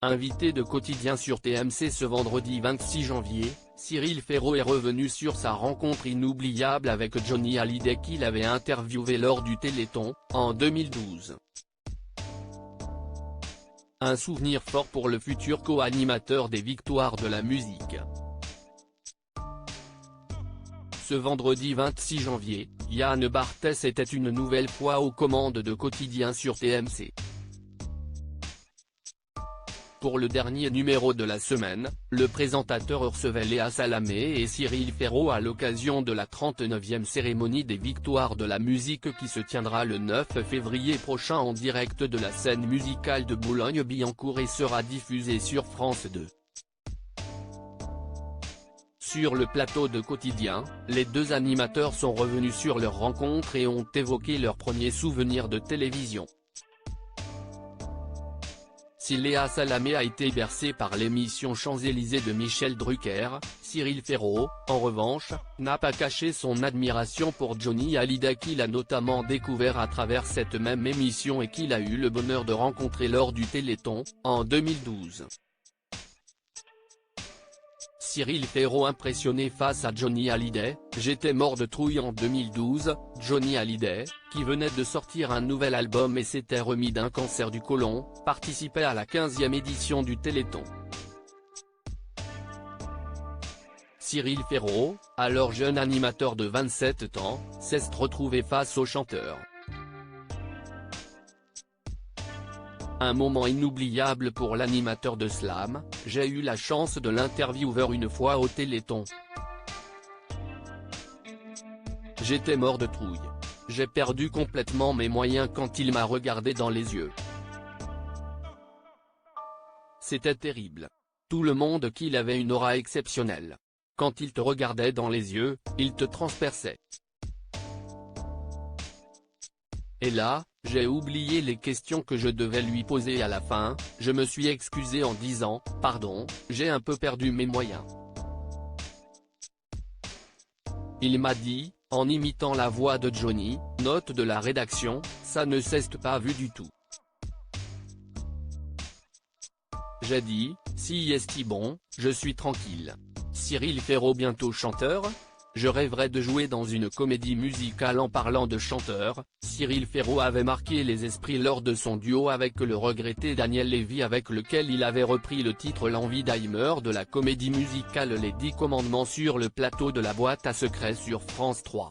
Invité de Quotidien sur TMC ce vendredi 26 janvier, Cyril Ferraud est revenu sur sa rencontre inoubliable avec Johnny Hallyday qu'il avait interviewé lors du Téléthon, en 2012. Un souvenir fort pour le futur co-animateur des Victoires de la musique. Ce vendredi 26 janvier, Yann Barthès était une nouvelle fois aux commandes de Quotidien sur TMC. Pour le dernier numéro de la semaine, le présentateur recevait Léa Salamé et Cyril Ferraud à l'occasion de la 39e cérémonie des Victoires de la musique qui se tiendra le 9 février prochain en direct de la scène musicale de Boulogne-Billancourt et sera diffusée sur France 2. Sur le plateau de Quotidien, les deux animateurs sont revenus sur leur rencontre et ont évoqué leurs premiers souvenirs de télévision. Si Léa Salamé a été bercée par l'émission Champs-Élysées de Michel Drucker, Cyril Ferraud, en revanche, n'a pas caché son admiration pour Johnny Hallyday qu'il a notamment découvert à travers cette même émission et qu'il a eu le bonheur de rencontrer lors du Téléthon, en 2012. Cyril Ferraud impressionné face à Johnny Hallyday, « J'étais mort de trouille en 2012 », Johnny Hallyday, qui venait de sortir un nouvel album et s'était remis d'un cancer du côlon, participait à la 15e édition du Téléthon. Cyril Ferraud, alors jeune animateur de 27 ans, s'est retrouvé face au chanteur. Un moment inoubliable pour l'animateur de Slam, j'ai eu la chance de l'interviewer une fois au Téléthon. J'étais mort de trouille. J'ai perdu complètement mes moyens quand il m'a regardé dans les yeux. C'était terrible. Tout le monde qu'il avait une aura exceptionnelle. Quand il te regardait dans les yeux, il te transperçait. Et là, j'ai oublié les questions que je devais lui poser à la fin, je me suis excusé en disant « Pardon, j'ai un peu perdu mes moyens ». Il m'a dit, en imitant la voix de Johnny, note de la rédaction, ça ne s'est pas vu du tout. J'ai dit, si est bon, je suis tranquille. Cyril Ferraud bientôt chanteur ? Je rêverais de jouer dans une comédie musicale. En parlant de chanteur, Cyril Ferraud avait marqué les esprits lors de son duo avec le regretté Daniel Lévy avec lequel il avait repris le titre L'envie d'Heimer de la comédie musicale Les 10 Commandements sur le plateau de la boîte à secrets sur France 3.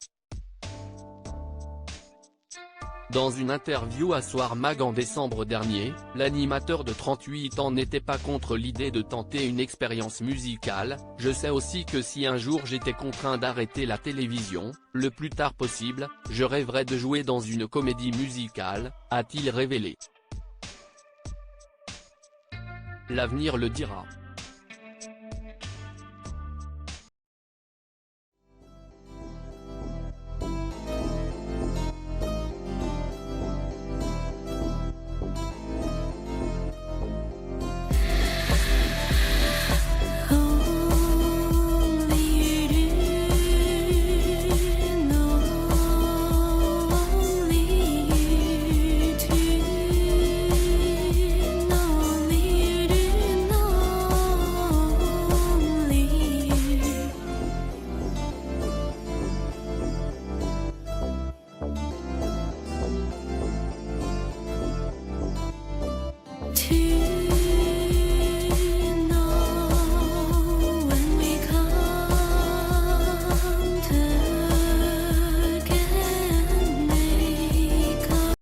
Dans une interview à Soir Mag en décembre dernier, l'animateur de 38 ans n'était pas contre l'idée de tenter une expérience musicale. « Je sais aussi que si un jour j'étais contraint d'arrêter la télévision, le plus tard possible, je rêverais de jouer dans une comédie musicale », a-t-il révélé. L'avenir le dira. To